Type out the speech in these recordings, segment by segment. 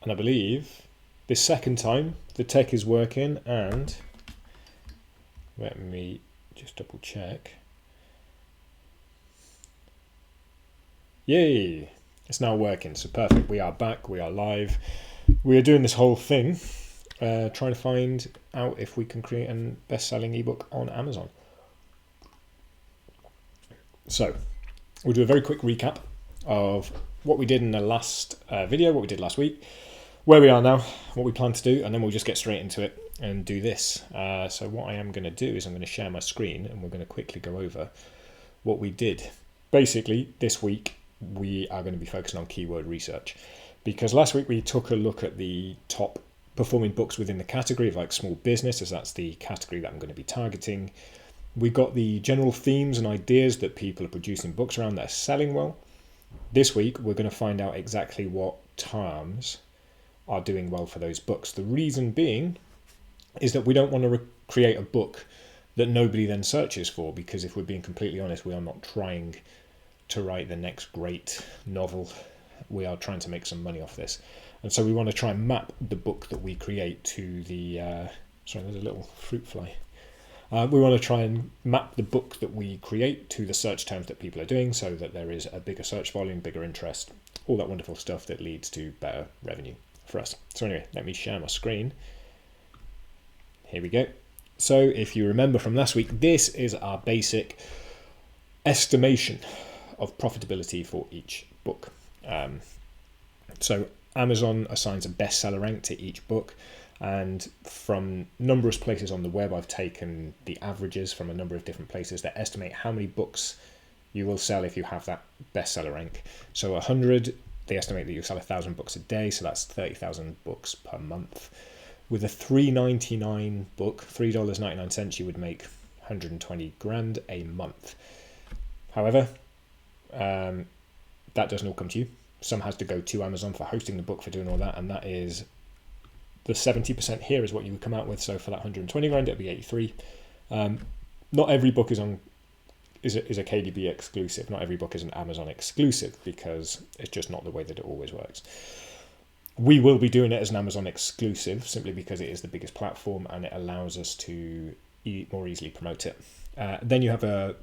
And I believe this second time the tech is working, and let me just double check. Yay! It's now working, so perfect. We are back, we are live. We are doing this whole thing, trying to find out if we can create a best-selling ebook on Amazon. So, we'll do a very quick recap of what we did in the last video, what we did last week, where we are now, what we plan to do, and then we'll just get straight into it and do this. So what I am going to do is I'm going to share my screen and we're going to quickly go over what we did. Basically, this week we are going to be focusing on keyword research, because last week we took a look at the top performing books within the category of like small business, as that's the category that I'm going to be targeting. We got the general themes and ideas that people are producing books around that are selling well. This week we're going to find out exactly what terms are doing well for those books. The reason being is that we don't want to create a book that nobody then searches for, because if we're being completely honest, we are not trying to write the next great novel. We are trying to make some money off this, and so we want to try and map the book that we create to the sorry, there's a little fruit fly. We want to try and map the book that we create to the search terms that people are doing, so that there is a bigger search volume, bigger interest, all that wonderful stuff that leads to better revenue for us. So anyway, let me share my screen. Here we go. So if you remember from last week, this is our basic estimation of profitability for each book. So Amazon assigns a bestseller rank to each book, and from numerous places on the web I've taken the averages from a number of different places that estimate how many books you will sell if you have that bestseller rank. So 100, they estimate that you'll sell 1,000 books a day, so that's 30,000 books per month. With a $3.99 book, $3.99, you would make 120 grand a month. However, that doesn't all come to you. Some has to go to Amazon for hosting the book, for doing all that, and that is the 70% here is what you would come out with. So for that 120 grand, it'd be 83. Not every book is a KDB exclusive. Not every book is an Amazon exclusive, because it's just not the way that it always works. We will be doing it as an Amazon exclusive simply because it is the biggest platform and it allows us to more easily promote it. Then you have a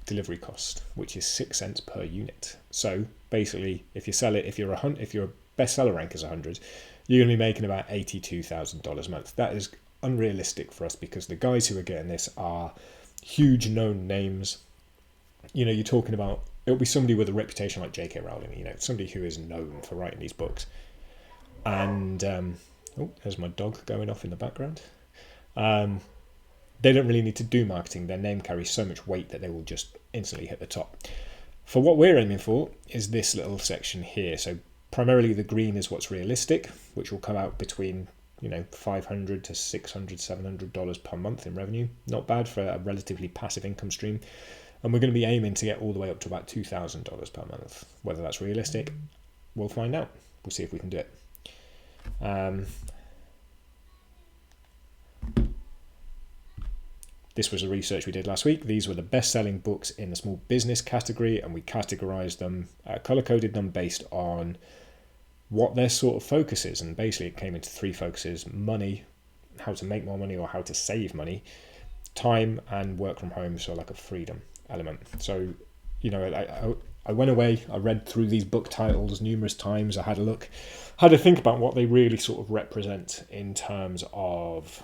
delivery cost, which is 6 cents per unit. So basically, if you sell it, if your bestseller rank is 100, you're going to be making about $82,000 a month. That is unrealistic for us, because the guys who are getting this are huge known names. You know, you're talking about, it'll be somebody with a reputation like J.K. Rowling, you know, somebody who is known for writing these books. And, oh, there's my dog going off in the background. They don't really need to do marketing. Their name carries so much weight that they will just instantly hit the top. For what we're aiming for is this little section here. So primarily the green is what's realistic, which will come out between, you know, $500 to $600, $700 per month in revenue. Not bad for a relatively passive income stream. And we're going to be aiming to get all the way up to about $2,000 per month. Whether that's realistic, we'll find out. We'll see if we can do it. This was the research we did last week. These were the best-selling books in the small business category, and we categorized them, color-coded them based on what their sort of focus is. And basically it came into 3 focuses: money, how to make more money or how to save money, time, and work from home, so like a freedom element. So, you know, I went away, I read through these book titles numerous times, I had a look, had to think about what they really sort of represent in terms of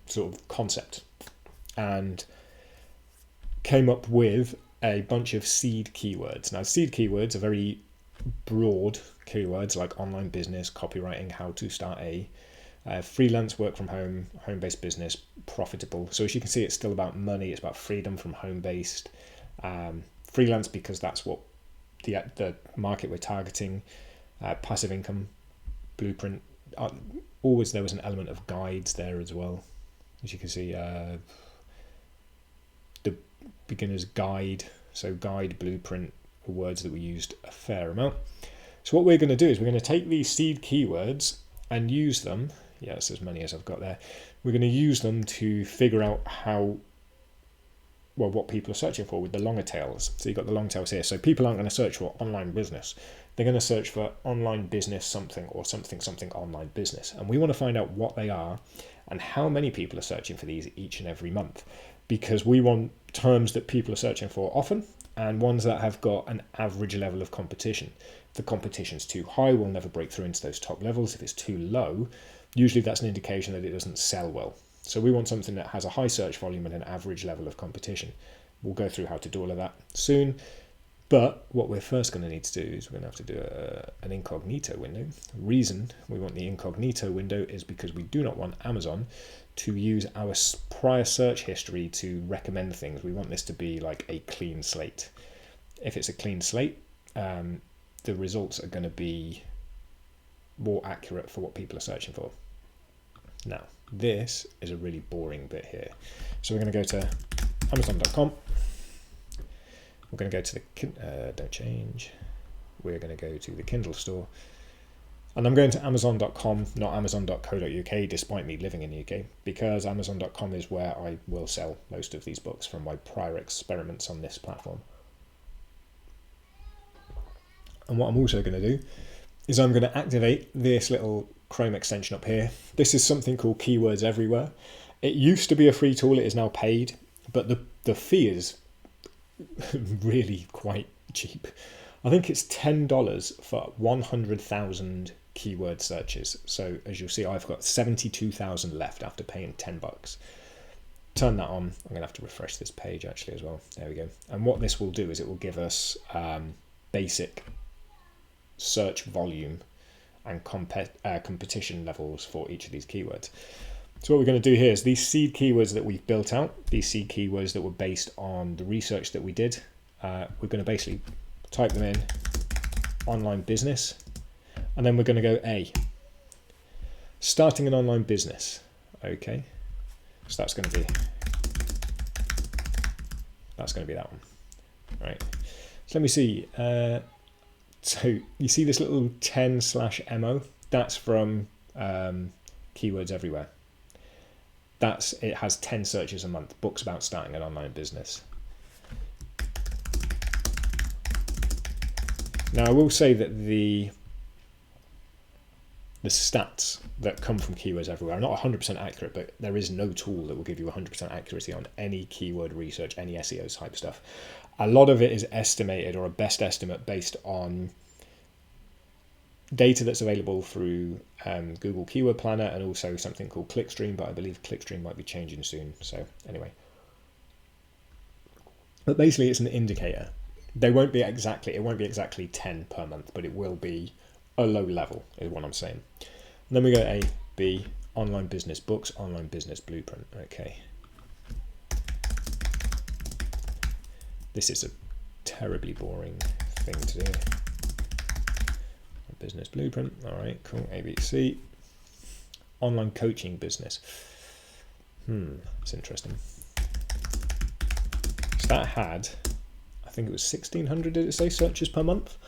sort of concept, and came up with a bunch of seed keywords. Now, seed keywords are very broad keywords like online business, copywriting, how to start a freelance, work from home, home-based business, profitable. So as you can see, it's still about money, it's about freedom from home-based, freelance, because that's what the market we're targeting, passive income, blueprint. Always there was an element of guides there as well. As you can see, the beginner's guide, so guide, blueprint are words that we used a fair amount. So what we're going to do is we're going to take these seed keywords and use them. Yes, as many as I've got there. We're going to use them to figure out how what people are searching for with the longer tails. So you've got the long tails here. So people aren't going to search for online business. They're going to search for online business something or something online business. And we want to find out what they are and how many people are searching for these each and every month, because we want terms that people are searching for often and ones that have got an average level of competition. If the competition's too high, we'll never break through into those top levels. If it's too low, usually that's an indication that it doesn't sell well. So we want something that has a high search volume and an average level of competition. We'll go through how to do all of that soon. But what we're first going to need to do is we're going to have to do an incognito window. The reason we want the incognito window is because we do not want Amazon to use our prior search history to recommend things. We want this to be like a clean slate. If it's a clean slate, the results are going to be more accurate for what people are searching for. Now, this is a really boring bit here. So we're going to go to Amazon.com. We're going to go to the, don't change. We're going to go to the Kindle store. And I'm going to Amazon.com, not Amazon.co.uk, despite me living in the UK, because Amazon.com is where I will sell most of these books from my prior experiments on this platform. And what I'm also going to do is I'm going to activate this little Chrome extension up here. This is something called Keywords Everywhere. It used to be a free tool, it is now paid, but the fee is really quite cheap. I think it's $10 for 100,000 keyword searches. So as you'll see, I've got 72,000 left after paying $10. Turn that on. I'm going to have to refresh this page actually as well. There we go. And what this will do is it will give us basic search volume and competition levels for each of these keywords. So what we're going to do here is these seed keywords that we've built out, these seed keywords that were based on the research that we did, we're going to basically type them in, online business, and then we're going to go starting an online business. Okay, so that's going to be that one. All right, so let me see. So you see this little 10/MO? That's from Keywords Everywhere. It has 10 searches a month, books about starting an online business. Now I will say that the stats that come from Keywords Everywhere are not 100% accurate, but there is no tool that will give you 100% accuracy on any keyword research, any SEO type stuff. A lot of it is estimated, or a best estimate, based on data that's available through Google Keyword Planner and also something called Clickstream, but I believe Clickstream might be changing soon. So anyway, but basically it's an indicator. It won't be exactly 10 per month, but it will be a low level is what I'm saying. And then we go A, B, online business books, online business blueprint. Okay. This is a terribly boring thing to do. Business blueprint. All right, cool. ABC. Online coaching business. That's interesting. So that had, I think it was 1,600, did it say, searches per month?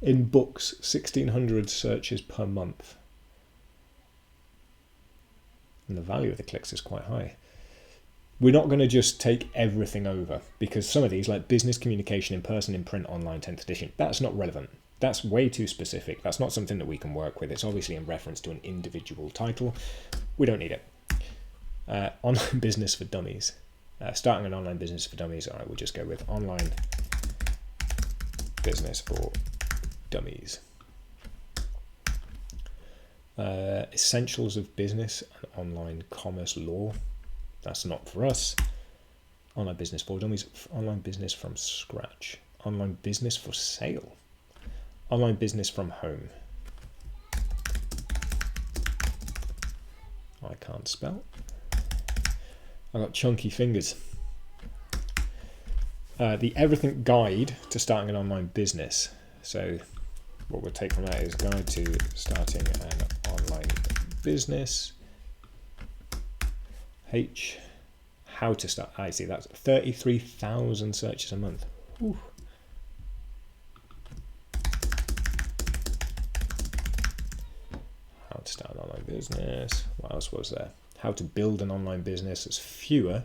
In books, 1,600 searches per month. And the value of the clicks is quite high. We're not going to just take everything over, because some of these, like business communication in person, in print, online, 10th edition, that's not relevant. That's way too specific. That's not something that we can work with. It's obviously in reference to an individual title. We don't need it. Online business for dummies. Starting an online business for dummies. All right, we'll just go with online business for dummies. Essentials of business and online commerce law. That's not for us. Online business for dummies. Online business from scratch. Online business for sale. Online business from home. I can't spell. I got chunky fingers. The everything guide to starting an online business. So what we'll take from that is guide to starting an online business. H, how to start. I see that's 33,000 searches a month. Ooh. How to start an online business. What else was there? How to build an online business. There's fewer.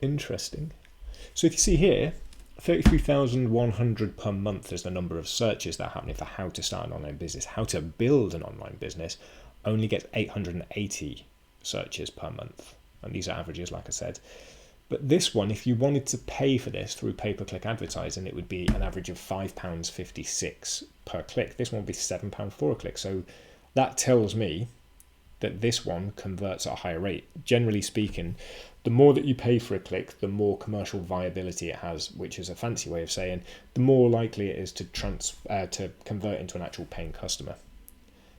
Interesting. So if you see here, 33,100 per month is the number of searches that are happening for how to start an online business. How to build an online business only gets 880 searches per month. And these are averages, like I said. But this one, if you wanted to pay for this through pay-per-click advertising, it would be an average of £5.56 per click. This one would be £7 for a click. So that tells me that this one converts at a higher rate. Generally speaking, the more that you pay for a click, the more commercial viability it has, which is a fancy way of saying the more likely it is to convert into an actual paying customer.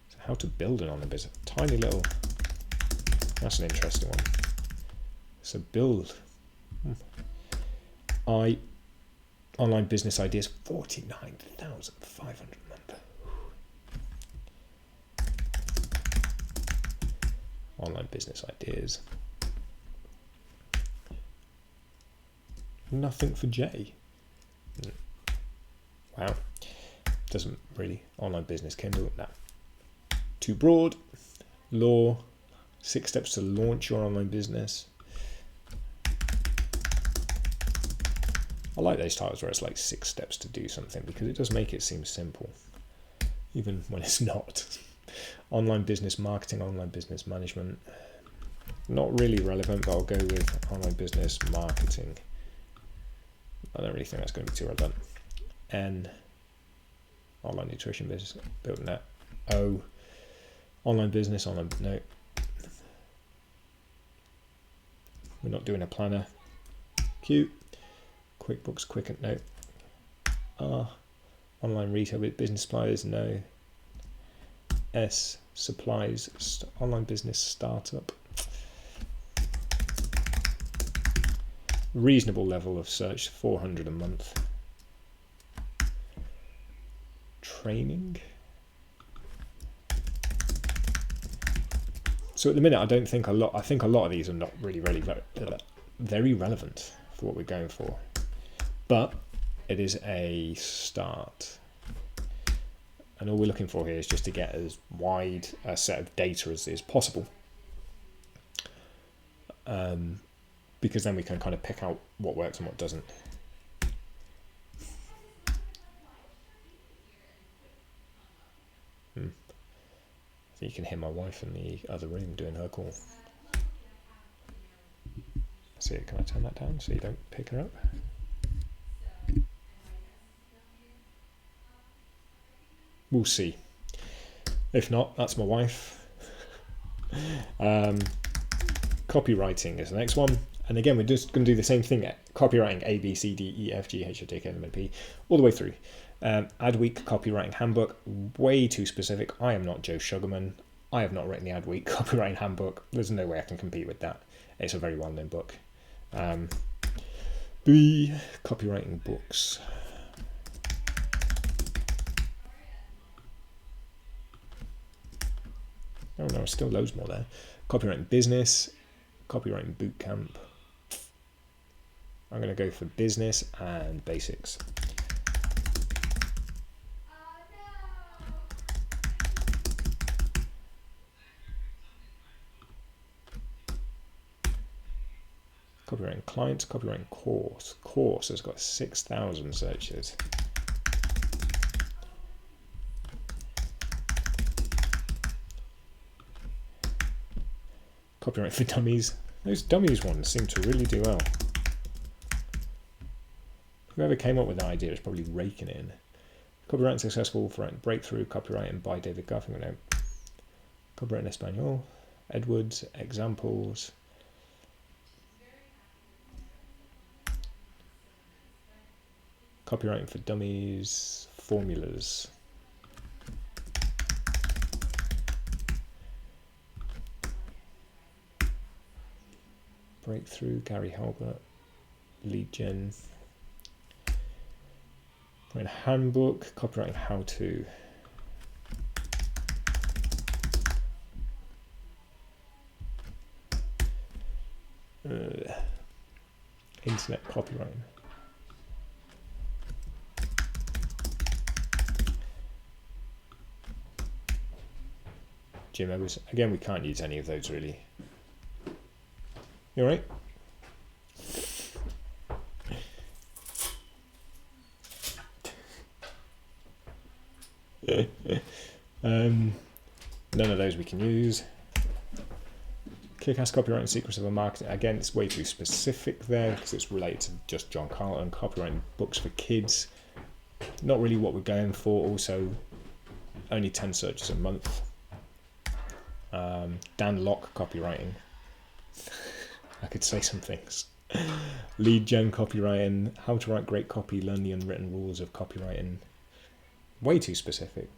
So how to build an online business. Tiny little, that's an interesting one. So build. Online business ideas, 49,500 a month. Online business ideas. Nothing for J. Wow. Doesn't really. Online business Kindle. No. Too broad. Law. 6 steps to launch your online business. I like those titles where it's like 6 steps to do something because it does make it seem simple, even when it's not. Online business marketing, online business management. Not really relevant, but I'll go with online business marketing. I don't really think that's going to be too relevant. N, online nutrition business, building that. O, online business, online, no. We're not doing a planner. Q, QuickBooks, Quicken, no. R, online retail with business suppliers, no. S, supplies, online business startup. Reasonable level of search, 400 a month. Training. So at the minute, I think a lot of these are not really very relevant for what we're going for. But it is a start. And all we're looking for here is just to get as wide a set of data as is possible. Because then we can kind of pick out what works and what doesn't. I think you can hear my wife in the other room doing her call. See, can I turn that down so you don't pick her up? We'll see. If not, that's my wife. Copywriting is the next one. And again, we're just going to do the same thing. Copywriting A, B, C, D, E, F, G, H, I, J, K, L, M, N, P, all the way through. Adweek Copywriting Handbook, way too specific. I am not Joe Sugarman. I have not written the Adweek Copywriting Handbook. There's no way I can compete with that. It's a very well-known book. B, Copywriting Books. Oh no, there's still loads more there. Copywriting Business, Copywriting Bootcamp. I'm going to go for business and basics. Copywriting clients, copywriting course. Course has got 6,000 searches. Copyright for dummies. Those dummies ones seem to really do well. Whoever came up with that idea is probably raking it in. Copyright successful for breakthrough copywriting by David Garfinkel. Copyright in Espanol. Edwards, examples. Copywriting for dummies, formulas. Breakthrough, Gary Halbert, lead gen. Handbook, copywriting how-to. Internet copywriting. Jim Edwards. Again, we can't use any of those really. You all right? None of those we can use. Kick-ass copyright and secrets of a marketing. Again, it's way too specific there because it's related to just John Carlton. Copywriting books for kids. Not really what we're going for. Also, only 10 searches a month. Dan Locke copywriting. I could say some things. Lead gen copywriting. How to write great copy. Learn the unwritten rules of copywriting. Way too specific.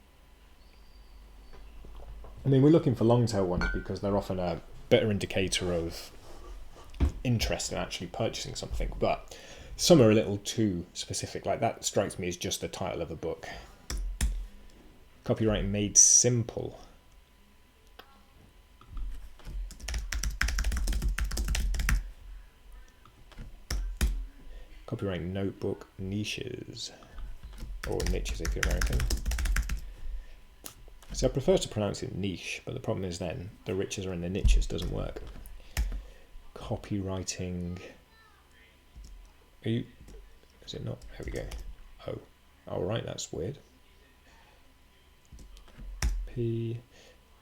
I mean, we're looking for long tail ones because they're often a better indicator of interest in actually purchasing something, but some are a little too specific. Like that strikes me as just the title of a book. Copywriting made simple. Copywriting notebook niches, or niches if you're American. So I prefer to pronounce it niche, but the problem is then the riches are in the niches, doesn't work. Copywriting. Is it not? There we go. Oh, all right, that's weird.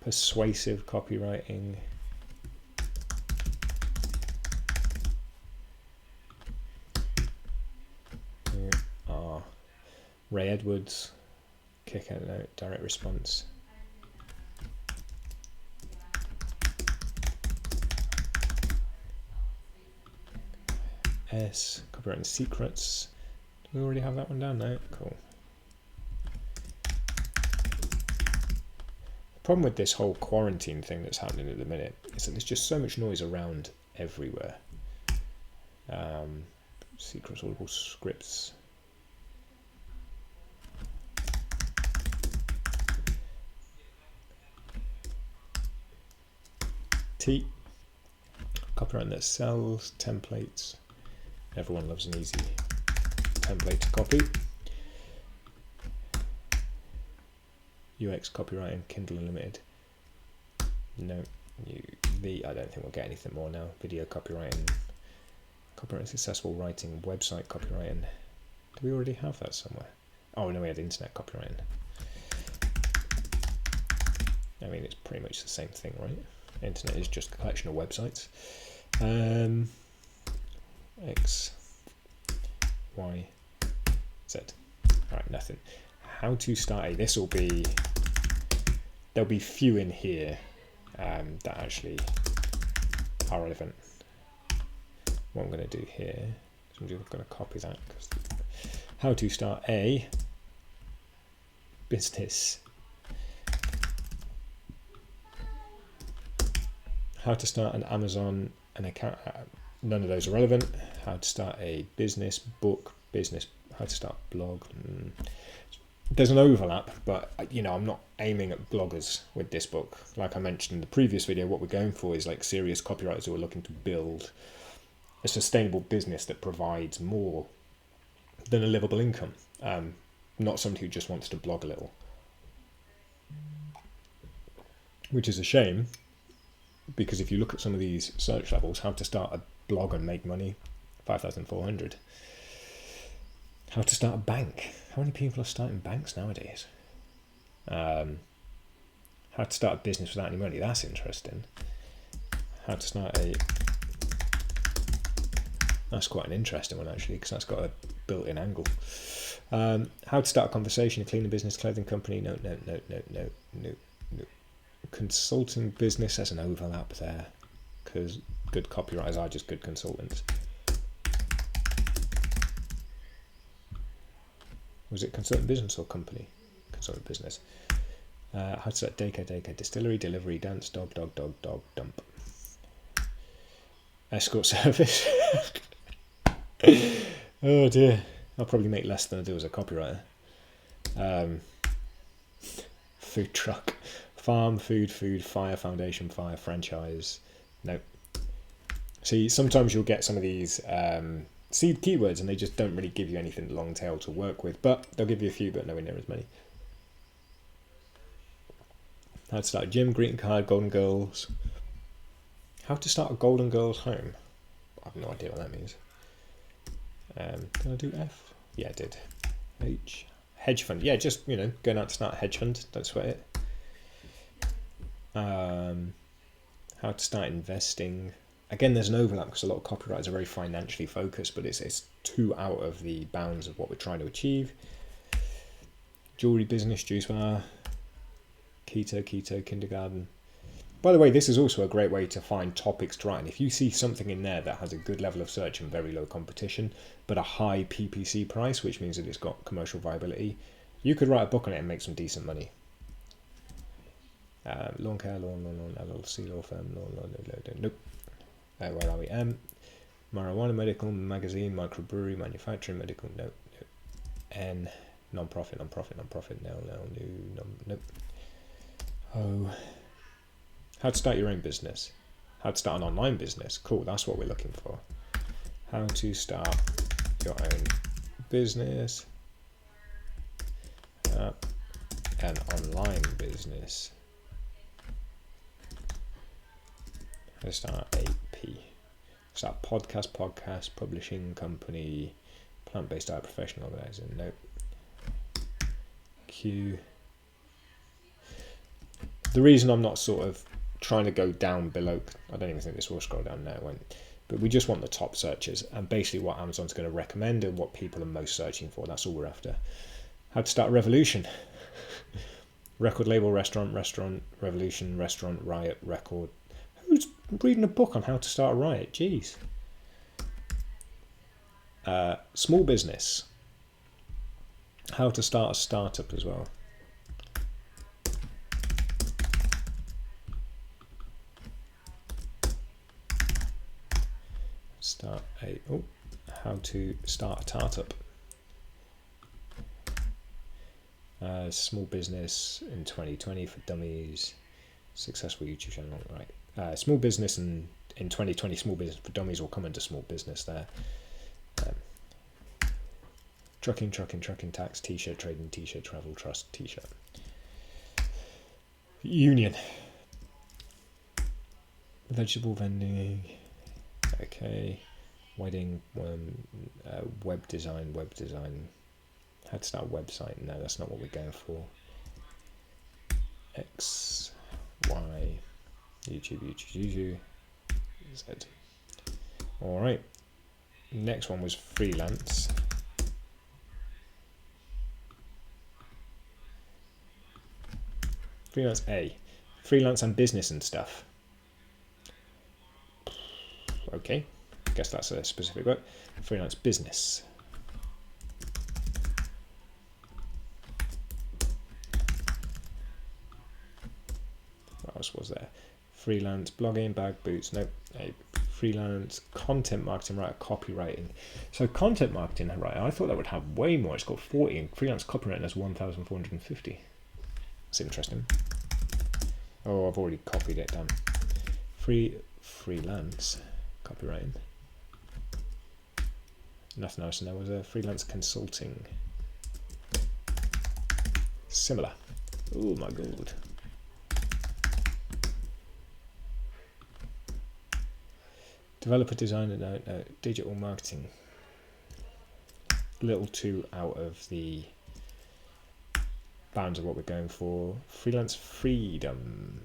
Persuasive copywriting. Ray Edwards. Kick out note. Direct response. Copywriting secrets. Do we already have that one down now? Cool. The problem with this whole quarantine thing that's happening at the minute is that there's just so much noise around everywhere. Secrets, audible scripts. Copywriting that sells, templates. Everyone loves an easy template to copy. UX copywriting, Kindle Unlimited. No, I don't think we'll get anything more now. Video copywriting, copywriting successful writing, website copywriting. Do we already have that somewhere? Oh no, we had internet copywriting. I mean, it's pretty much the same thing, right? Internet is just a collection of websites. X, Y, Z. Alright, nothing. How to start this will be, there'll be few in here that actually are relevant. What I'm going to do here is I'm just going to copy that. How to start a business. How to start an Amazon an account. None of those are relevant. How to start a business book, how to start a blog. There's an overlap, but I'm not aiming at bloggers with this book. Like I mentioned in the previous video, what we're going for is like serious copywriters who are looking to build a sustainable business that provides more than a livable income. Not somebody who just wants to blog a little. Which is a shame, because if you look at some of these search levels, how to start a blog and make money, 5,400. How to start a bank. How many people are starting banks nowadays? How to start a business without any money. That's interesting. How to start that's quite an interesting one actually, because that's got a built-in angle. How to start a conversation, a cleaning business, clothing company. No. Consulting business, there's an overlap there, because good copywriters are just good consultants. Was it consultant business or company? Consultant business. How to start daycare, distillery, delivery, dance, dog, dump. Escort service. Oh dear, I'll probably make less than I do as a copywriter. Food truck. Farm, food, fire, foundation, fire, franchise. Nope. See, sometimes you'll get some of these seed keywords and they just don't really give you anything long tail to work with, but they'll give you a few, but nowhere near as many. How to start a gym, greeting card, Golden Girls. How to start a Golden Girls home. I have no idea what that means. Did I do F? Yeah, I did. H. hedge fund. Yeah, just, going out to start a hedge fund. Don't sweat it. How to start investing. Again, there's an overlap because a lot of copywriters are very financially focused, but it's too out of the bounds of what we're trying to achieve. Jewelry business, juice bar, keto, kindergarten. By the way, this is also a great way to find topics to write. And if you see something in there that has a good level of search and very low competition, but a high PPC price, which means that it's got commercial viability, you could write a book on it and make some decent money. Lawn care, lawn, LLC, law firm, nope. Where are we? Marijuana, medical, magazine, microbrewery, manufacturing, medical, nope. N, non-profit, nope. Oh, how to start your own business. How to start an online business. Cool, that's what we're looking for. How to start your own business. An online business. How to start AP. Start podcast, publishing company, plant-based diet professional organizing. Nope. Q. The reason I'm not sort of trying to go down below, I don't even think this will scroll down now, but we just want the top searches and basically what Amazon's going to recommend and what people are most searching for. That's all we're after. How to start a revolution. Record label, restaurant, revolution, restaurant, riot, record. Who's reading a book on how to start a riot? Jeez. Small business. How to start a startup as well. How to start a startup. Small business in 2020 for dummies. Successful YouTube channel, right? Small business in 2020. Small business for dummies will come into small business there. Trucking, tax, t-shirt, trading, t-shirt, travel, trust, t-shirt. Union. Vegetable vending. Okay. Wedding, web design. How to start a website? No, that's not what we're going for. X, Y, YouTube, Z. All right. Next one was freelance. Freelance A. Freelance and business and stuff. Okay. Guess that's a specific word. Freelance business. What else was there? Freelance blogging, bag, boots. Nope. Freelance content marketing writer, copywriting. So content marketing writer, I thought that would have way more. It's got 40, and freelance copywriting has 1,450. That's interesting. Oh, I've already copied it down. Freelance copywriting. Nothing else, and there was a freelance consulting. Similar. Oh my god. Developer, designer, no, digital marketing. A little too out of the bounds of what we're going for. Freelance freedom.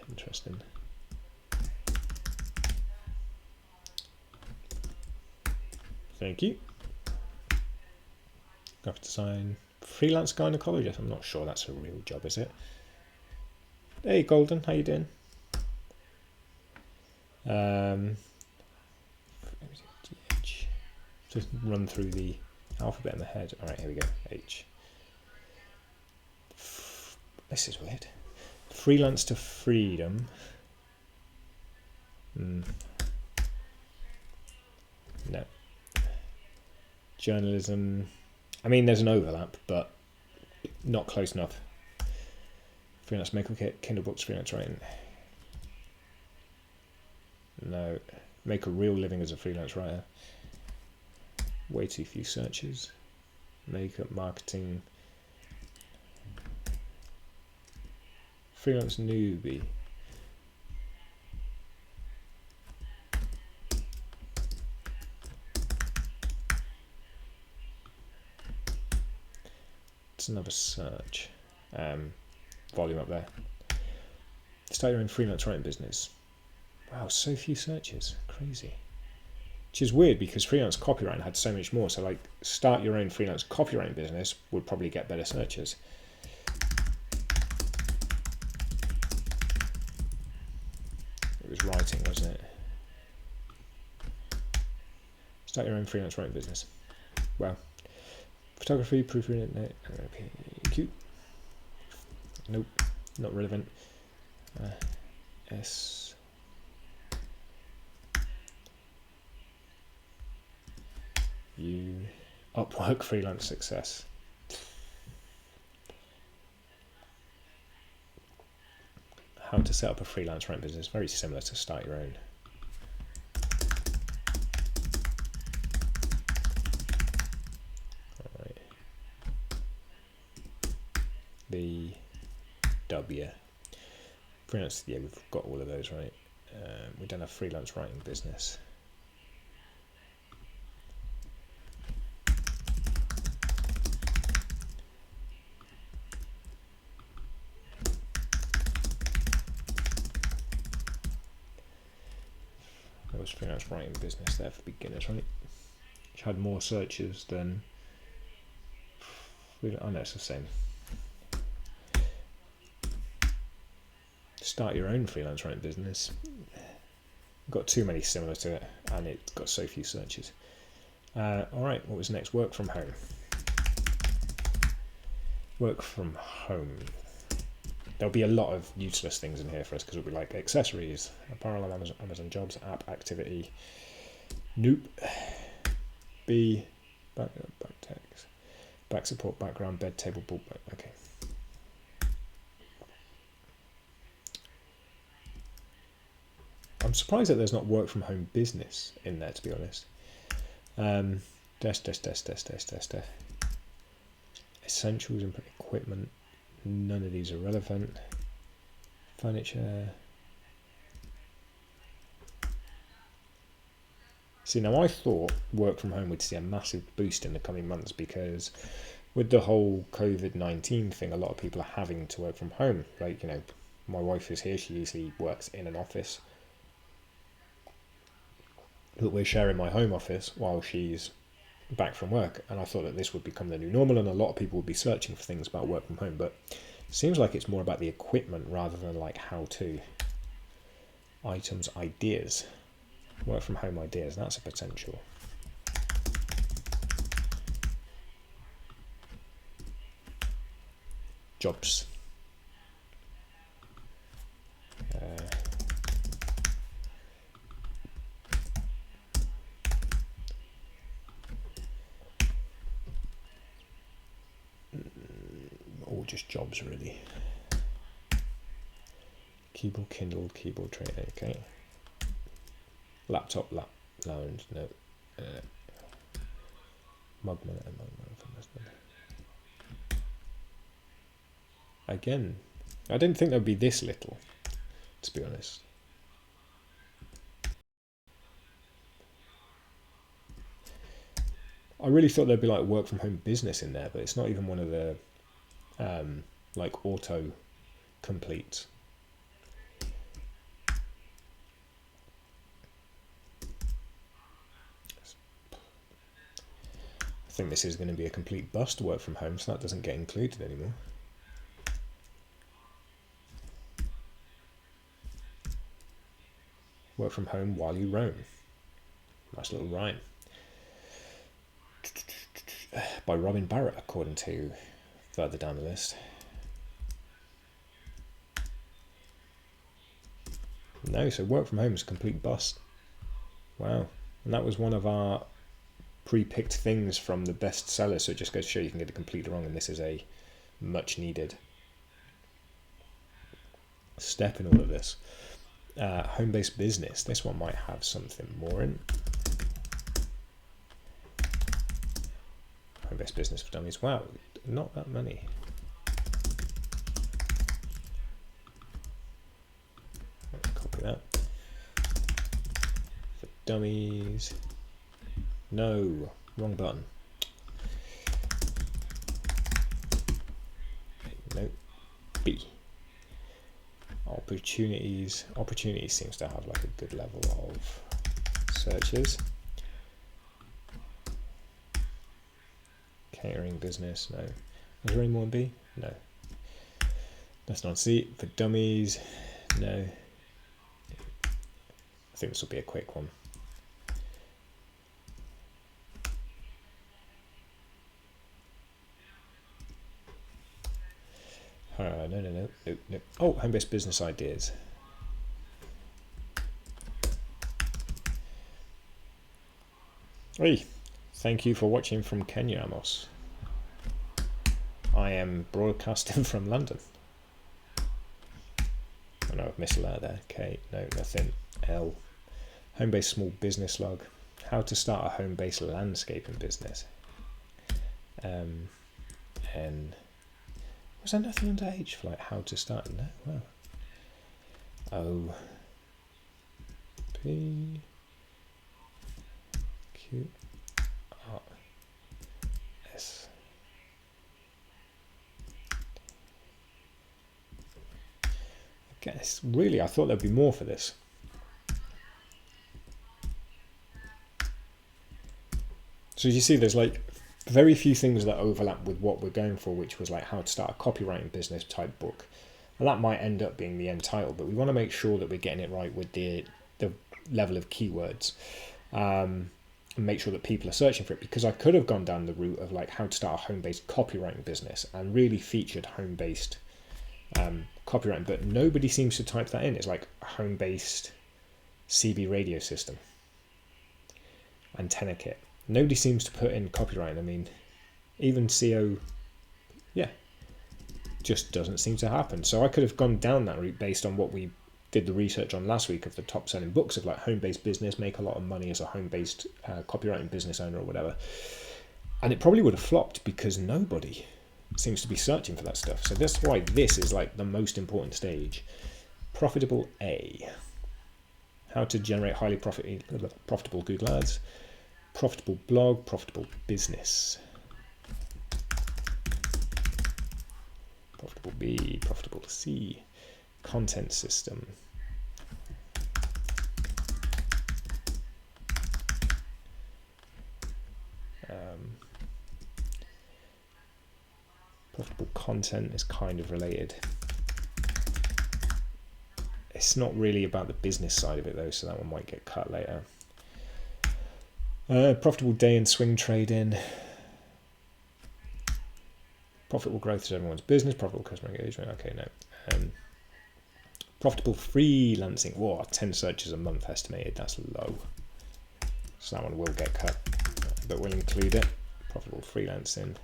Interesting. Thank you. Graphic design. Freelance gynecologist. I'm not sure that's a real job, is it? Hey, Golden, how you doing? Just run through the alphabet in the head. All right, here we go. H. This is weird. Freelance to freedom. No. Journalism. I mean, there's an overlap, but not close enough. Freelance maker kit, Kindle books, freelance writing. No. Make a real living as a freelance writer. Way too few searches. Makeup, marketing. Freelance newbie. That's another search. Volume up there. Start your own freelance writing business. Wow, so few searches. Crazy. Which is weird because freelance copywriting had so much more. So like start your own freelance copywriting business would probably get better searches. It was writing, wasn't it? Start your own freelance writing business. Wow. Photography, proofreading, okay, cute. Nope, not relevant. S. U. Upwork freelance success. How to set up a freelance writing business. Very similar to start your own. All right. The W. Freelance, yeah, we've got all of those, right? We've done a freelance writing business. That was freelance writing business there for beginners, right? Which had more searches than. I know it's the same. Start your own freelance writing business. Got too many similar to it, and it's got so few searches. All right, what was next? Work from home. Work from home. There'll be a lot of useless things in here for us because it'll be like accessories, apparel, Amazon jobs, app activity. Nope. B. Back text. Back support, background, bed, table, book. Okay. I'm surprised that there's not work from home business in there, to be honest. Desk. Essentials and equipment. None of these are relevant. Furniture. See, now I thought work from home would see a massive boost in the coming months because with the whole COVID-19 thing, a lot of people are having to work from home. Like, you know, my wife is here. She usually works in an office. But we're sharing my home office while she's back from work, and I thought that this would become the new normal and a lot of people would be searching for things about work from home, but it seems like it's more about the equipment rather than like how to items, ideas. Work from home ideas, that's a potential. Jobs. Or just jobs, really. Keyboard, Kindle, keyboard tray, okay. Laptop, lounge, no. Mugman. Again, I didn't think there'd be this little, to be honest. I really thought there'd be like work from home business in there, but it's not even one of the like auto complete. I think this is going to be a complete bust, work from home, so that doesn't get included anymore. Work from home while you roam. Nice little rhyme. By Robin Barrett, according to further down the list. No, so work from home is a complete bust. Wow. And that was one of our pre-picked things from the best sellers, so it just goes to show you can get it completely wrong, and this is a much needed step in all of this. Home-based business. This one might have something more in. Home-based business for dummies. Wow, not that many. Copy that. For dummies. No, wrong button. B. Opportunities. Opportunities seems to have like a good level of searches. Catering business, no. Is there any more in B? No. That's not C. For dummies, no. I think this will be a quick one. No. Oh, home-based business ideas. Hey, thank you for watching from Kenya, Amos. I am broadcasting from London. I know I've missed a letter there. K, no, nothing. L, home-based small business log. How to start a home-based landscaping business. N. Was there nothing under H for like how to start? No, wow. O, P, Q, R, S. I guess, really, I thought there'd be more for this. So you see there's like very few things that overlap with what we're going for, which was like how to start a copywriting business type book. And that might end up being the end title, but we want to make sure that we're getting it right with the level of keywords, and make sure that people are searching for it, because I could have gone down the route of like how to start a home-based copywriting business and really featured home-based copywriting, but nobody seems to type that in. It's like home-based CB radio system, antenna kit. Nobody seems to put in copywriting. I mean, even SEO, yeah, just doesn't seem to happen. So I could have gone down that route based on what we did the research on last week of the top selling books of like home-based business, make a lot of money as a home-based copywriting business owner or whatever. And it probably would have flopped because nobody seems to be searching for that stuff. So that's why this is like the most important stage. Profitable A. How to generate highly profitable Google Ads. Profitable blog, profitable business. Profitable B, profitable C. Content system. Profitable content is kind of related. It's not really about the business side of it though, so that one might get cut later. Profitable day and swing trading. Profitable growth is everyone's business. Profitable customer engagement. Okay, no. Profitable freelancing. Whoa, 10 searches a month estimated. That's low. So that one will get cut, but we'll include it. Profitable freelancing.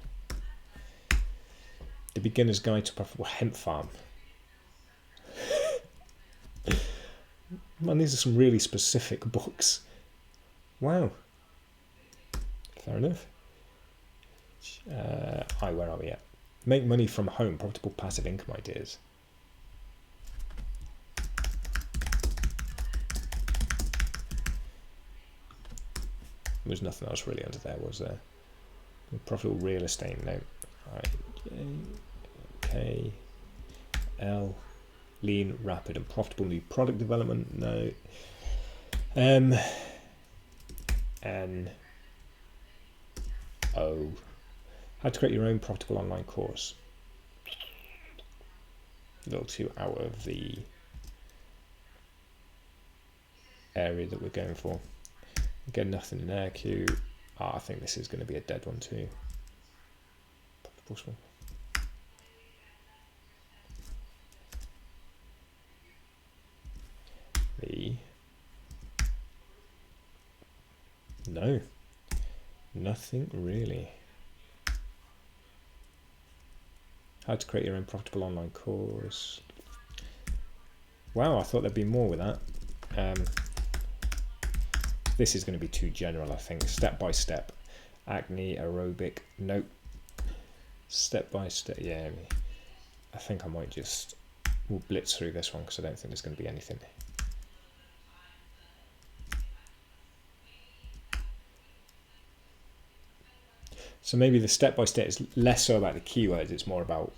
The Beginner's Guide to Profitable Hemp Farm. Man, these are some really specific books. Wow. Fair enough. Where are we at? Make money from home, profitable passive income ideas. There was nothing else really under there, was there? Profitable real estate, no. K, L, lean, rapid, and profitable new product development, no. N, O. How to create your own profitable online course. A little too out of the area that we're going for. Again, nothing in there. Q. I think this is going to be a dead one too. Profitable. V. No. Nothing really. How to create your own profitable online course. Wow, I thought there'd be more with that. This is going to be too general, I think. Step by step. Acne, aerobic. Nope. Step by step. Yeah, I think I might just... We'll blitz through this one because I don't think there's going to be anything. So maybe the step by step is less so about the keywords, it's more about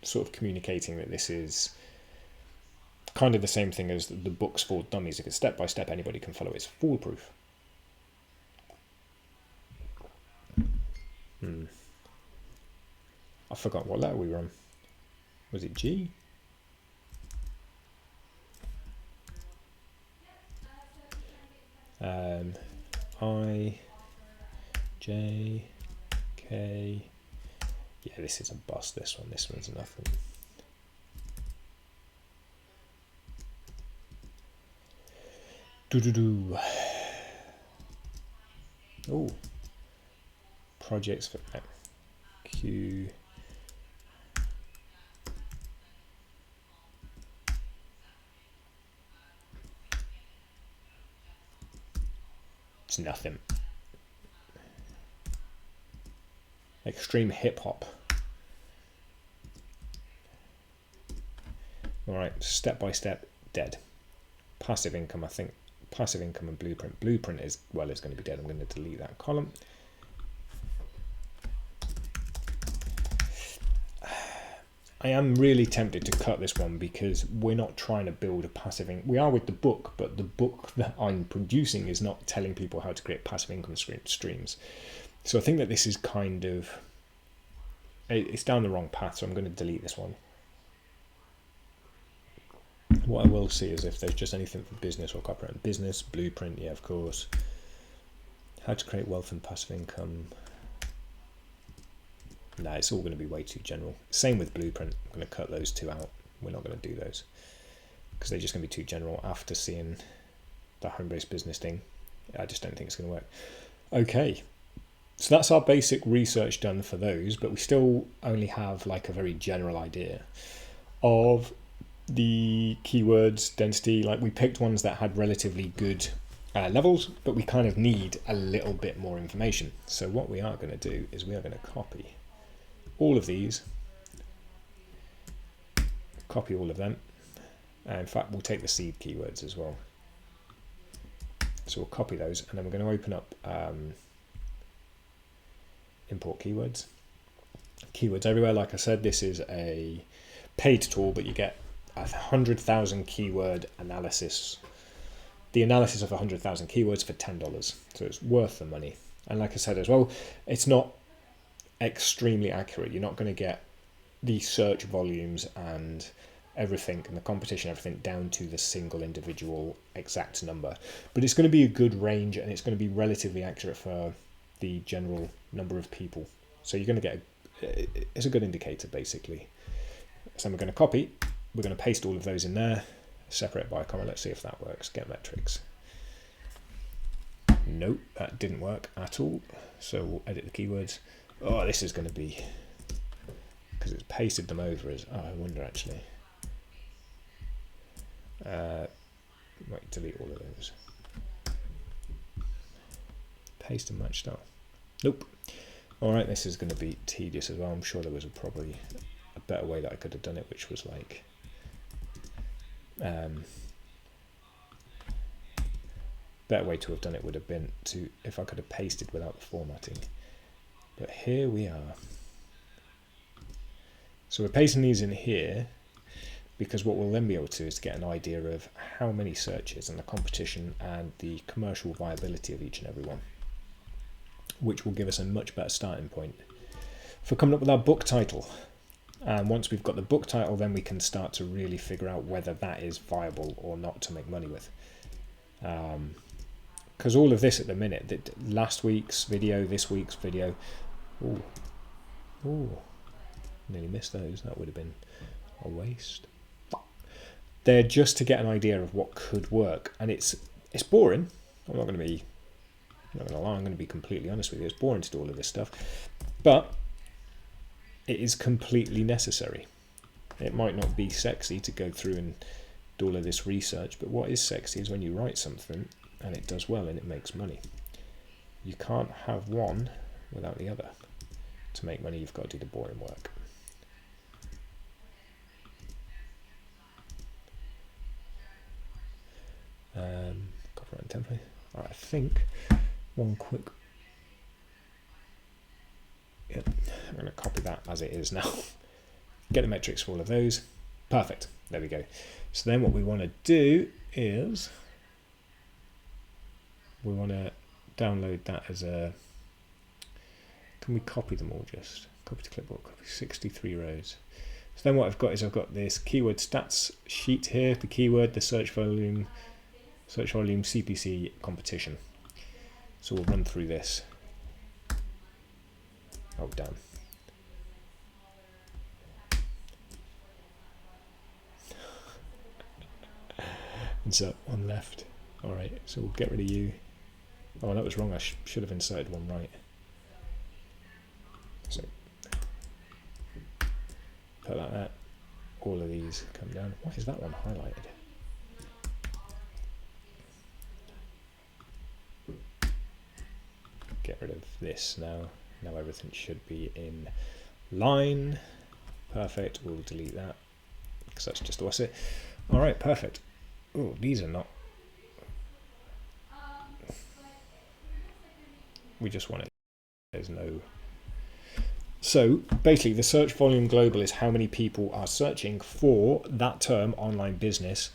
sort of communicating that this is kind of the same thing as the books for dummies. If it's step by step, anybody can follow it. It's foolproof. I forgot what letter we were on. Was it G? I, J, K. Yeah, this is a bust, this one. This one's nothing. Do. Oh. Projects for Q. It's nothing. Extreme hip hop. All right, step by step, dead. Passive income, I think. Passive income and blueprint. Blueprint is, well, it's going to be dead. I'm going to delete that column. I am really tempted to cut this one because we're not trying to build a passive income. We are with the book, but the book that I'm producing is not telling people how to create passive income streams. So I think that this is kind of, it's down the wrong path, so I'm going to delete this one. What I will see is if there's just anything for business or copyright. Business, blueprint, yeah, of course. How to create wealth and passive income. No, it's all going to be way too general. Same with blueprint. I'm going to cut those two out. We're not going to do those because they're just going to be too general. After seeing the home-based business thing, I just don't think it's going to work. Okay, so that's our basic research done for those, but we still only have like a very general idea of the keywords density. Like we picked ones that had relatively good levels, but we kind of need a little bit more information. So what we are going to do is we are going to copy all of these, copy all of them. In fact, we'll take the seed keywords as well. So we'll copy those, and then we're going to open up import keywords. Keywords everywhere. Like I said, this is a paid tool, but you get 100,000 keyword analysis. The analysis of 100,000 keywords for $10. So it's worth the money. And like I said as well, it's not extremely accurate. You're not going to get the search volumes and everything and the competition, everything down to the single individual exact number, but it's going to be a good range and it's going to be relatively accurate for the general number of people. So you're going to get it's a good indicator basically. So we're going to copy, we're going to paste all of those in there, separate by a comma. Let's see if that works. Get metrics. Nope, that didn't work at all. So we'll edit the keywords. Oh, this is going to be, because it's pasted them over as, oh, I wonder actually. Might delete all of those. Paste and match style. Nope. All right, this is going to be tedious as well. I'm sure there was probably a better way that I could have done it, which was like, better way to have done it would have been to, if I could have pasted without the formatting. But here we are. So we're pasting these in here because what we'll then be able to do is to get an idea of how many searches and the competition and the commercial viability of each and every one, which will give us a much better starting point for coming up with our book title. And once we've got the book title, then we can start to really figure out whether that is viable or not to make money with. Because all of this at the minute, last week's video, this week's video, nearly missed those. That would have been a waste. They're just to get an idea of what could work, and it's boring. I'm not going to lie. I'm going to be completely honest with you. It's boring to do all of this stuff, but it is completely necessary. It might not be sexy to go through and do all of this research, but what is sexy is when you write something and it does well and it makes money. You can't have one without the other. To make money, you've got to do the boring work. Copyright template. All right, I think one quick. Yep, I'm going to copy that as it is now. get the metrics for all of those. Perfect. There we go. So then what we want to do is we want to download that as a, can we copy them all just? Copy to clipboard, copy 63 rows. So then what I've got is I've got this keyword stats sheet here, the keyword, the search volume CPC competition. So we'll run through this. Oh, damn. Insert one left. All right, so we'll get rid of you. Oh, that was wrong. I should have inserted one right. So put that there. All of these come down. Why is that one highlighted? Get rid of this now. Now everything should be in line. Perfect. We'll delete that because that's just what's it. All right, perfect. Oh, these are not. We just want it. There's no. So basically, the search volume global is how many people are searching for that term, online business,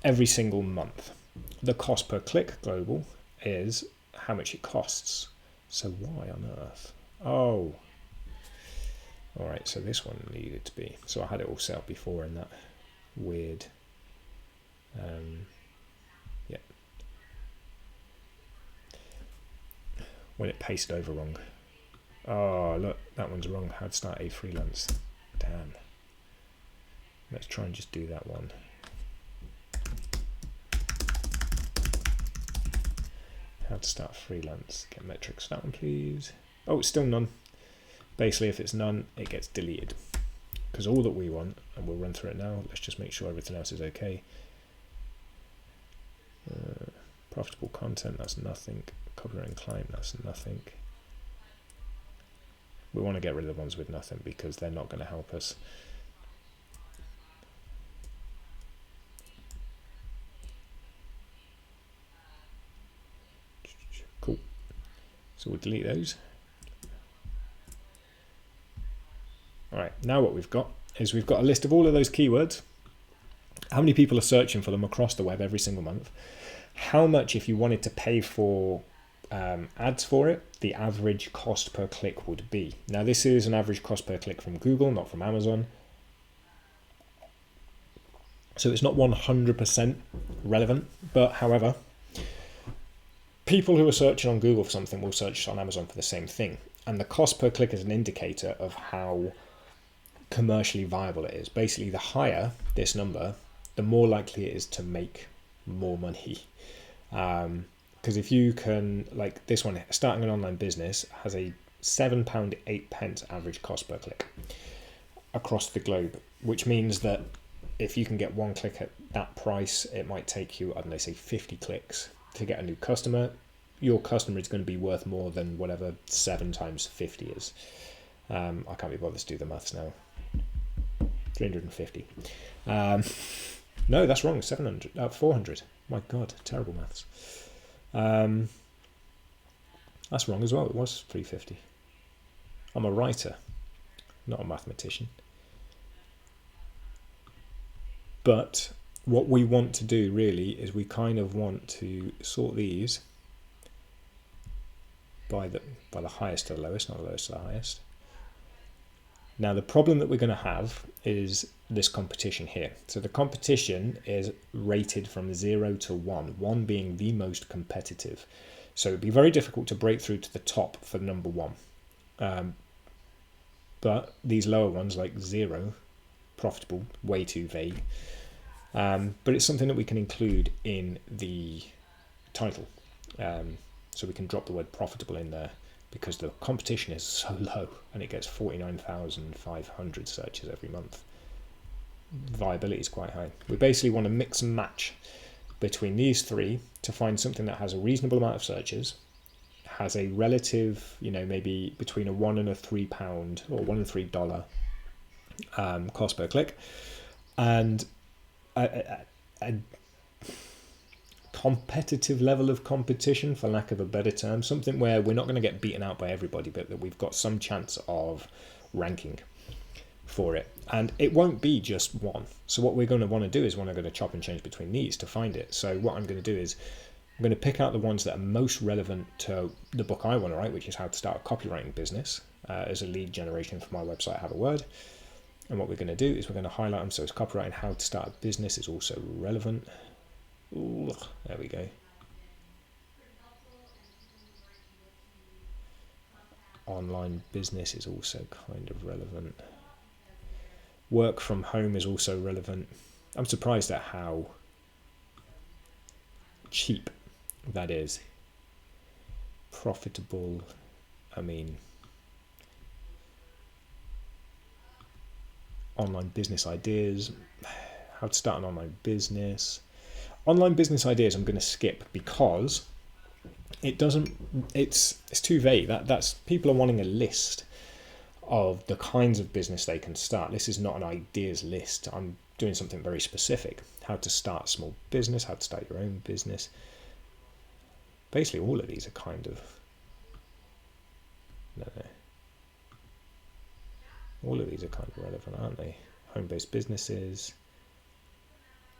every single month. The cost per click global is how much it costs. So why on earth? Oh. All right, so this one needed to be. So I had it all set up before in that weird. Yeah. When it pasted over wrong. Oh, look, that one's wrong. How to start a freelance. Damn. Let's try and just do that one. How to start freelance. Get metrics. That one, please. Oh, it's still none. Basically, if it's none, it gets deleted. Because all that we want, and we'll run through it now, let's just make sure everything else is okay. Profitable content, that's nothing. Copyright and client, that's nothing. We want to get rid of the ones with nothing because they're not going to help us. Cool. So we'll delete those. All right, now what we've got is we've got a list of all of those keywords, how many people are searching for them across the web every single month, how much, if you wanted to pay for ads for it, the average cost per click would be. Now this is an average cost per click from Google, not from Amazon. So it's not 100% relevant, but however, people who are searching on Google for something will search on Amazon for the same thing. And the cost per click is an indicator of how commercially viable it is. Basically, the higher this number, the more likely it is to make more money. Because if you can, like this one, starting an online business has a £7.08 average cost per click across the globe, which means that if you can get one click at that price, it might take you, I don't know, say 50 clicks to get a new customer. Your customer is going to be worth more than whatever 7 times 50 is. I can't be bothered to do the maths now. 350. No, that's wrong. 400. My God, terrible maths. That's wrong as well. It was 350. I'm a writer, not a mathematician. But what we want to do really is we kind of want to sort these by the highest to the lowest, not the lowest to the highest. Now the problem that we're going to have is this competition here. So the competition is rated from 0 to 1, 1 being the most competitive. So it'd be very difficult to break through to the top for number 1. But these lower ones like 0, profitable, way too vague. But it's something that we can include in the title. So we can drop the word profitable in there because the competition is so low and it gets 49,500 searches every month. Viability is quite high. We basically want to mix and match between these three to find something that has a reasonable amount of searches, has a relative, maybe between a £1 and a £3 or $1 and $3 cost per click, and a competitive level of competition, for lack of a better term, something where we're not going to get beaten out by everybody, but that we've got some chance of ranking. for it. And it won't be just one. So what we're going to want to do is we're going to chop and change between these to find it. So what I'm going to do is I'm going to pick out the ones that are most relevant to the book I want to write, which is How to Start a Copywriting Business, as a lead generation for my website, Have a Word. And what we're going to do is we're going to highlight them. So it's copywriting, how to start a business is also relevant. Ooh, there we go. Online business is also kind of relevant. Work from home is also relevant. I'm surprised at how cheap that is. Profitable, I mean, online business ideas, how to start an online business. Online business ideas I'm going to skip because it's too vague. That's people are wanting a list of the kinds of business they can start. This is not an ideas list. I'm doing something very specific. How to start a small business, how to start your own business. Basically all of these are kind of all of these are kind of relevant, aren't they? Home-based businesses,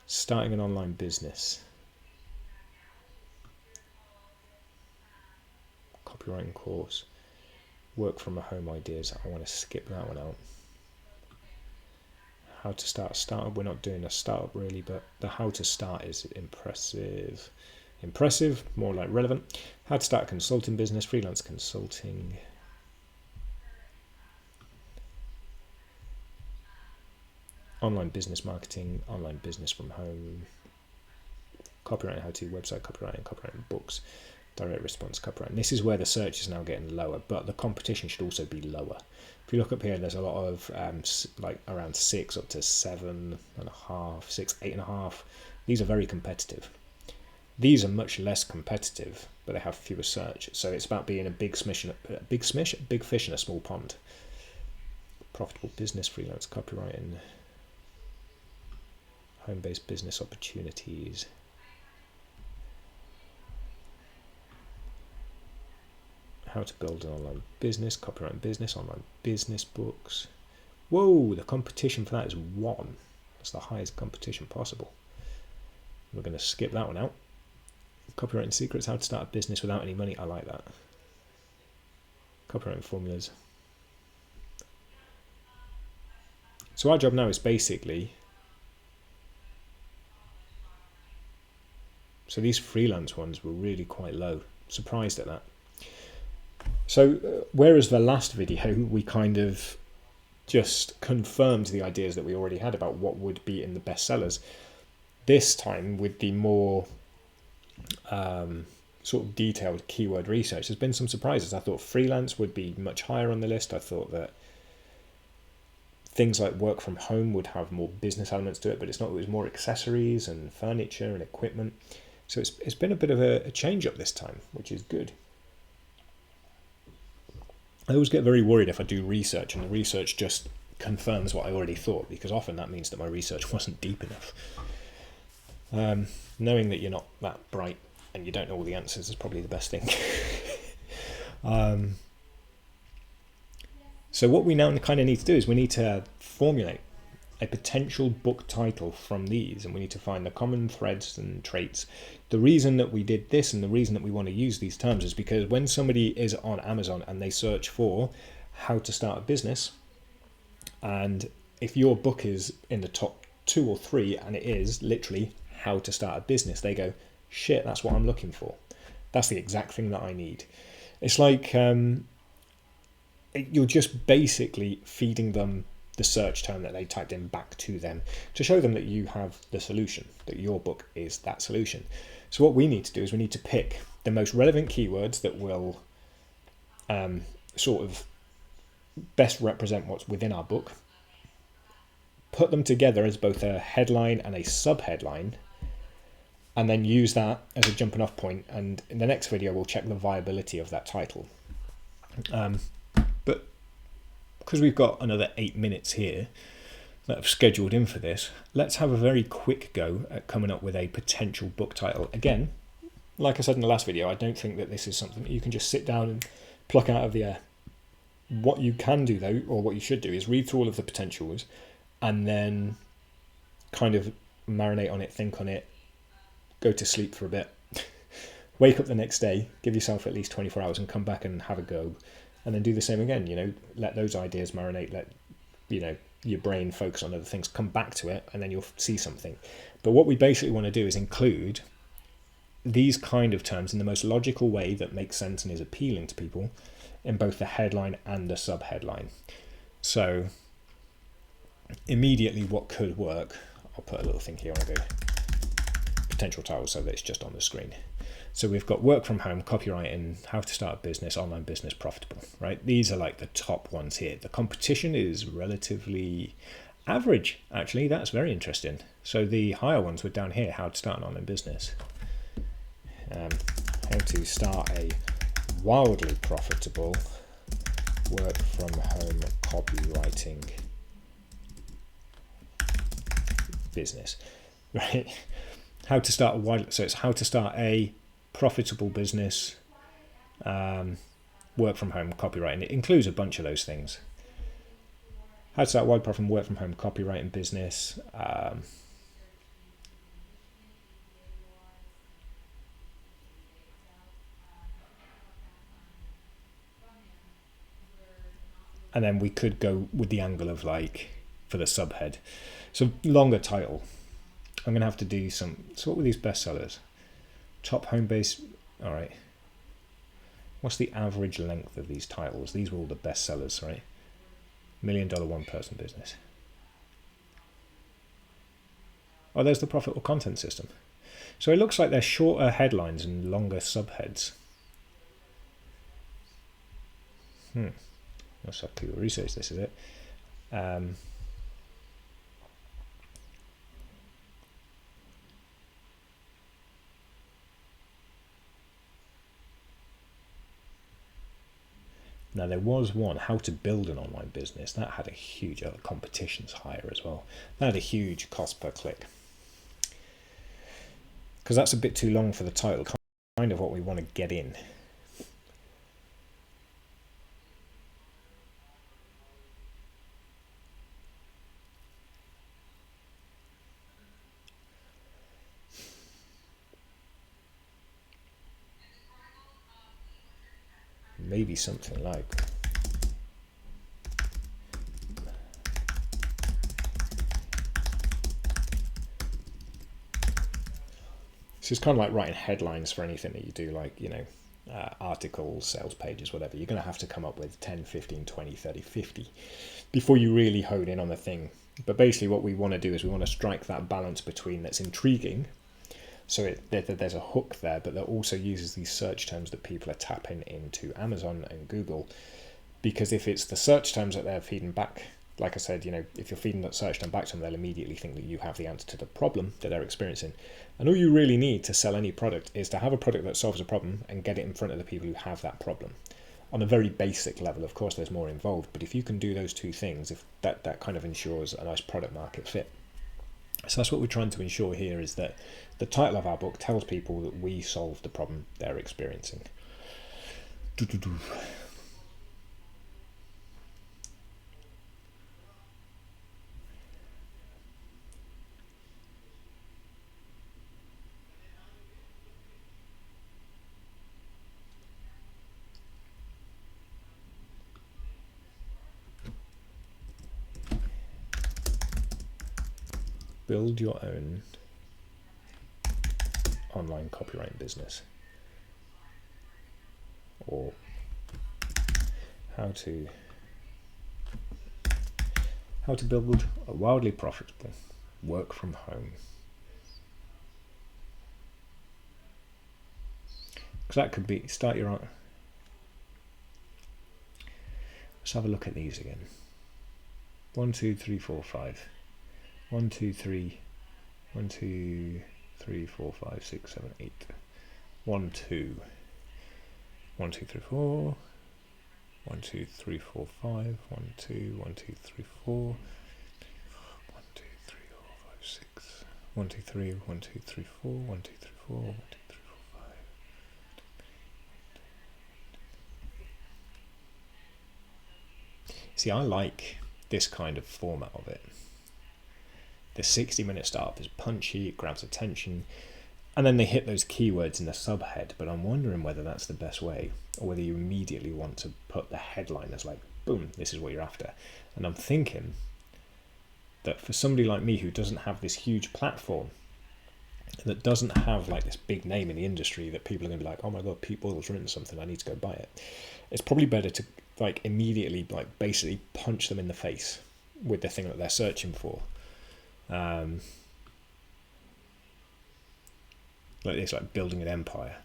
starting an online business, copywriting course, work from a home ideas. I want to skip that one out. How to start a startup. We're not doing a startup really, but the how to start is impressive. Impressive, more like relevant. How to start a consulting business, freelance consulting. Online business marketing, online business from home. Copywriting how-to, website copywriting, copywriting books, direct response copywriting. This is where the search is now getting lower, but the competition should also be lower. If you look up here, there's a lot of like around 6 up to 7.5, 6, 8.5. These are very competitive. These are much less competitive, but they have fewer search. So it's about being a big fish in a small pond. Profitable business, freelance copywriting, home-based business opportunities. How to build an online business, copywriting business, online business books. Whoa, the competition for that is 1. That's the highest competition possible. We're going to skip that one out. Copywriting secrets, how to start a business without any money. I like that. Copywriting formulas. So our job now is basically, so these freelance ones were really quite low. Surprised at that. So whereas the last video we kind of just confirmed the ideas that we already had about what would be in the bestsellers, this time with the more sort of detailed keyword research, there's been some surprises. I thought freelance would be much higher on the list. I thought that things like work from home would have more business elements to it, but it's not. It was more accessories and furniture and equipment. So it's been a bit of a change up this time, which is good. I always get very worried if I do research and the research just confirms what I already thought, because often that means that my research wasn't deep enough. Knowing that you're not that bright and you don't know all the answers is probably the best thing. So what we now kind of need to do is we need to formulate a potential book title from these, and we need to find the common threads and traits. The reason that we did this and the reason that we want to use these terms is because when somebody is on Amazon and they search for how to start a business, and if your book is in the top 2 or 3 and it is literally how to start a business, they go, shit, that's what I'm looking for. That's the exact thing that I need. It's like you're just basically feeding them the search term that they typed in back to them to show them that you have the solution, that your book is that solution. So what we need to do is we need to pick the most relevant keywords that will sort of best represent what's within our book, put them together as both a headline and a sub-headline, and then use that as a jumping off point. And in the next video, we'll check the viability of that title. But because we've got another 8 minutes here that I've scheduled in for this, let's have a very quick go at coming up with a potential book title. Again, like I said in the last video, I don't think that this is something that you can just sit down and pluck out of the air. What you can do though, or what you should do, is read through all of the potentials and then kind of marinate on it, think on it, go to sleep for a bit, wake up the next day, give yourself at least 24 hours and come back and have a go, and then do the same again. Let those ideas marinate, let your brain focus on other things, come back to it, and then you'll see something. But what we basically want to do is include these kind of terms in the most logical way that makes sense and is appealing to people in both the headline and the subheadline. So immediately what could work, I'll put a little thing here, I'll go potential titles so that it's just on the screen. So we've got work from home, copywriting, how to start a business, online business, profitable, right? These are like the top ones here. The competition is relatively average, actually. That's very interesting. So the higher ones were down here, how to start an online business. How to start a wildly profitable work from home copywriting business, right? How to start so it's how to start a profitable business, work from home copywriting. It includes a bunch of those things. How to start a wide profitable work from home copywriting business. And then we could go with the angle of like for the subhead. So longer title. I'm going to have to do some. So what were these bestsellers? Top home base. All right. What's the average length of these titles? These were all the bestsellers, right? $1 Million One Person Business. Oh, there's the profitable content system. So it looks like they're shorter headlines and longer subheads. Let's have to research this, is it? Now there was one, how to build an online business. That had a huge, competition's higher as well. That had a huge cost per click. Because that's a bit too long for the title, kind of what we want to get in. Maybe something like this is kind of like writing headlines for anything that you do, like articles, sales pages, whatever. You're going to have to come up with 10, 15, 20, 30, 50 before you really hone in on the thing. But basically what we want to do is we want to strike that balance between that's intriguing, so there's a hook there, but that also uses these search terms that people are tapping into Amazon and Google. Because if it's the search terms that they're feeding back, like I said, if you're feeding that search term back to them, they'll immediately think that you have the answer to the problem that they're experiencing. And all you really need to sell any product is to have a product that solves a problem and get it in front of the people who have that problem. On a very basic level, of course, there's more involved, but if you can do those two things, if that kind of ensures a nice product market fit. So that's what we're trying to ensure here, is that the title of our book tells people that we solve the problem they're experiencing. Build your own online copywriting business, or how to build a wildly profitable work from home. Because that could be start your own. Let's have a look at these again. 1, 2, 3, 4, 5. 1, 2, 3. 1, 2, 3, 4, 5, 6, 7, 8. 1, 2. 1, 2, 3, 4. 1, 2, 3, 4, 5. 1, 2, 1, 2, 3, 4. 1, 2, 3, 4, 5, 6. 1, 2, 3, 1, 2, 3, 4. 1, 2, 3, 4. 1, 2, 3, 4, 5. See, I like this kind of format of it. The 60-minute startup is punchy, it grabs attention, and then they hit those keywords in the subhead. But I'm wondering whether that's the best way, or whether you immediately want to put the headline as like, boom, this is what you're after. And I'm thinking that for somebody like me who doesn't have this huge platform, that doesn't have like this big name in the industry that people are going to be like, oh my god, Pete Boyle's written something, I need to go buy it. It's probably better to like immediately like basically punch them in the face with the thing that they're searching for. Like this, like building an empire,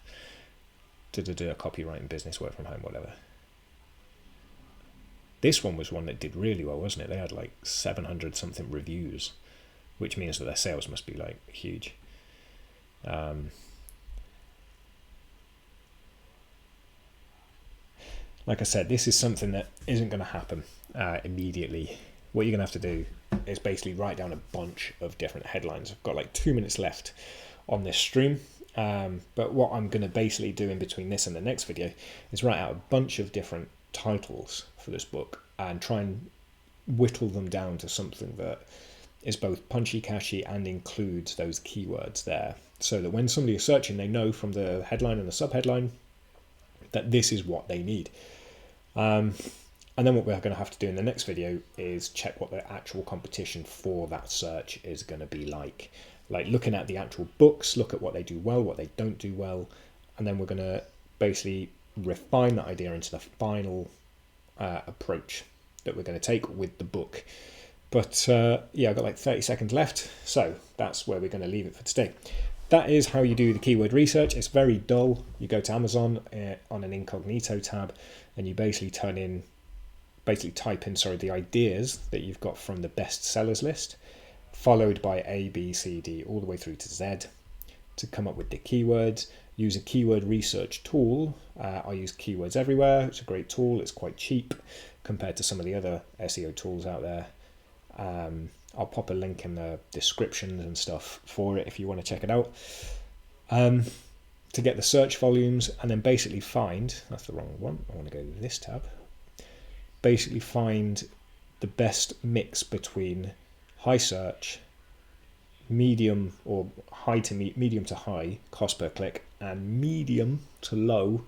to do a copywriting business, work from home, whatever. This one was one that did really well, wasn't it? They had like 700 something reviews, which means that their sales must be like huge. Like I said, this is something that isn't going to happen immediately. What you're going to have to do is basically write down a bunch of different headlines. I've got like 2 minutes left on this stream, but what I'm going to basically do in between this and the next video is write out a bunch of different titles for this book and try and whittle them down to something that is both punchy, catchy, and includes those keywords there, so that when somebody is searching, they know from the headline and the subheadline that this is what they need. And then what we're going to have to do in the next video is check what the actual competition for that search is going to be like looking at the actual books, look at what they do well, what they don't do well, and then we're going to basically refine that idea into the final approach that we're going to take with the book. But yeah, I've got like 30 seconds left, so that's where we're going to leave it for today. That is how you do the keyword research. It's very dull. You go to Amazon on an incognito tab, and you basically type in the ideas that you've got from the best sellers list, followed by A, B, C, D, all the way through to Z, to come up with the keywords. Use a keyword research tool. I use Keywords Everywhere. It's a great tool. It's quite cheap compared to some of the other SEO tools out there. I'll pop a link in the descriptions and stuff for it if you want to check it out. To get the search volumes, and then basically find, that's the wrong one, I want to go to this tab, basically find the best mix between high search, medium or medium to high cost per click, and medium to low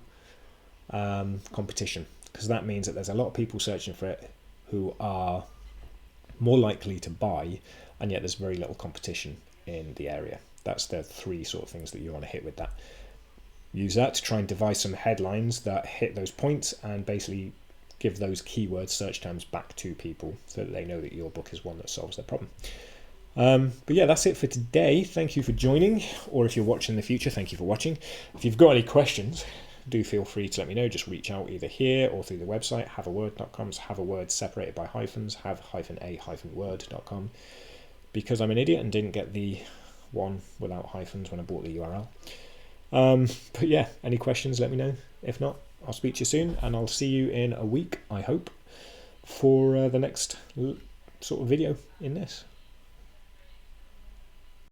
competition, because that means that there's a lot of people searching for it who are more likely to buy, and yet there's very little competition in the area. That's the three sort of things that you want to hit with that. Use that to try and devise some headlines that hit those points and basically give those keyword search terms back to people so that they know that your book is one that solves their problem. But yeah, that's it for today. Thank you for joining, or if you're watching in the future, thank you for watching. If you've got any questions, do feel free to let me know. Just reach out either here or through the website, haveaword.com. Have a word separated by hyphens, have-a-word.com, because I'm an idiot and didn't get the one without hyphens when I bought the URL. But yeah, any questions, let me know. If not, I'll speak to you soon, and I'll see you in a week, I hope, for the next sort of video in this.